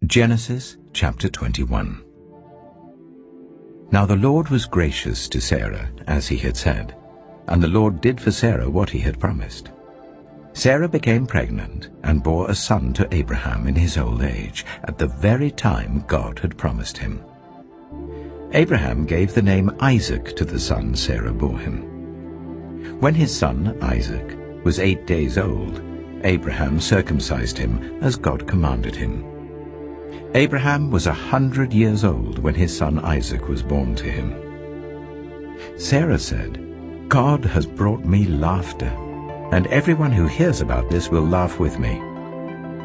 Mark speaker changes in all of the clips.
Speaker 1: Genesis chapter 21. Now the Lord was gracious to Sarah, as he had said, and the Lord did for Sarah what he had promised. Sarah became pregnant and bore a son to Abraham in his old age, at the very time God had promised him. Abraham gave the name Isaac to the son Sarah bore him. When his son Isaac was 8 days old, Abraham circumcised him as God commanded him. Abraham was 100 years old when his son Isaac was born to him. Sarah said, "God has brought me laughter, and everyone who hears about this will laugh with me."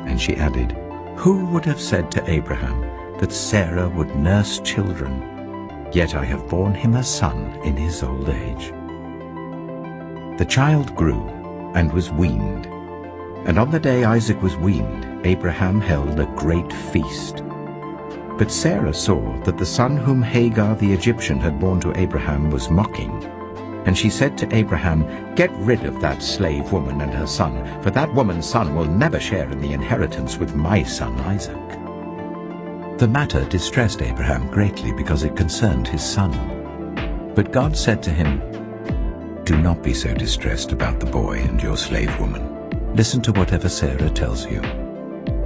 Speaker 1: And she added, "Who would have said to Abraham that Sarah would nurse children? Yet I have borne him a son in his old age." The child grew and was weaned. And on the day Isaac was weaned, Abraham held a great feast. But Sarah saw that the son whom Hagar the Egyptian had borne to Abraham was mocking. And she said to Abraham, "Get rid of that slave woman and her son, for that woman's son will never share in the inheritance with my son Isaac." The matter distressed Abraham greatly because it concerned his son. But God said to him, "Do not be so distressed about the boy and your slave woman. Listen to whatever Sarah tells you,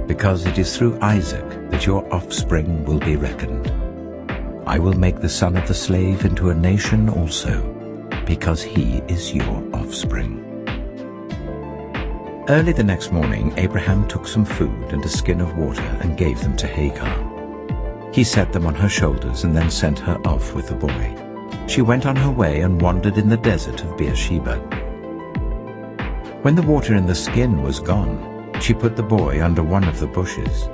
Speaker 1: because it is through Isaac that your offspring will be reckoned. I will make the son of the slave into a nation also, because he is your offspring." Early the next morning, Abraham took some food and a skin of water and gave them to Hagar. He set them on her shoulders and then sent her off with the boy. She went on her way and wandered in the desert of Beersheba. When the water in the skin was gone, she put the boy under one of the bushes.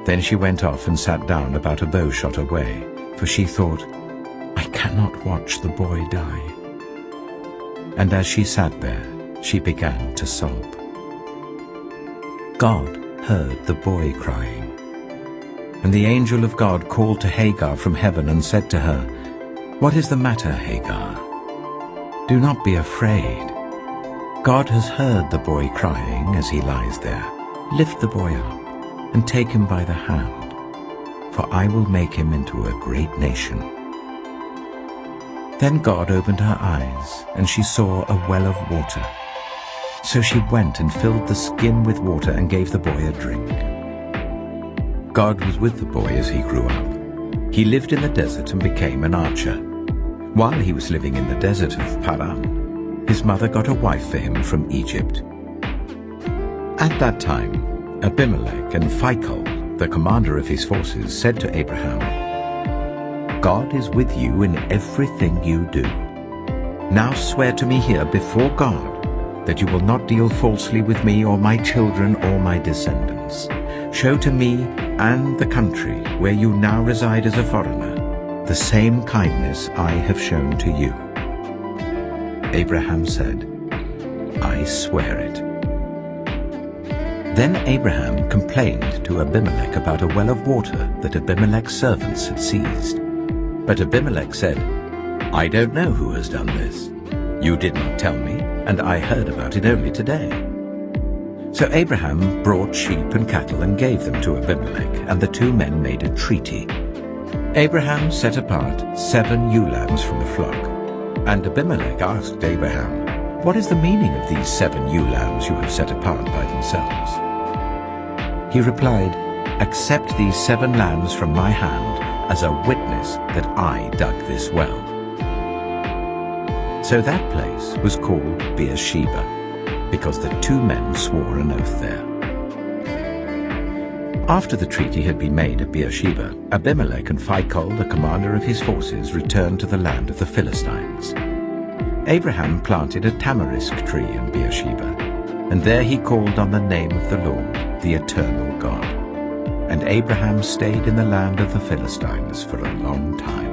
Speaker 1: Then she went off and sat down about a bow shot away, for she thought, "I cannot watch the boy die." And as she sat there, she began to sob. God heard the boy crying. And the angel of God called to Hagar from heaven and said to her, "What is the matter, Hagar? Do not be afraid. God has heard the boy crying as he lies there. Lift the boy up and take him by the hand, for I will make him into a great nation." Then God opened her eyes, and she saw a well of water. So she went and filled the skin with water and gave the boy a drink. God was with the boy as he grew up. He lived in the desert and became an archer. While he was living in the desert of Paran, his mother got a wife for him from Egypt. At that time, Abimelech and Phicol, the commander of his forces, said to Abraham, "God is with you in everything you do. Now swear to me here before God that you will not deal falsely with me or my children or my descendants. Show to me and the country where you now reside as a foreigner the same kindness I have shown to you." Abraham said, "I swear it." Then Abraham complained to Abimelech about a well of water that Abimelech's servants had seized. But Abimelech said, "I don't know who has done this. You did not tell me, and I heard about it only today." So Abraham brought sheep and cattle and gave them to Abimelech, and the two men made a treaty. Abraham set apart 7 ewe lambs from the flock. And Abimelech asked Abraham, "What is the meaning of these 7 ewe lambs you have set apart by themselves?" He replied, "Accept these 7 lambs from my hand as a witness that I dug this well." So that place was called Beersheba, because the 2 men swore an oath there. After the treaty had been made at Beersheba, Abimelech and Phicol, the commander of his forces, returned to the land of the Philistines. Abraham planted a tamarisk tree in Beersheba, and there he called on the name of the Lord, the eternal God. And Abraham stayed in the land of the Philistines for a long time.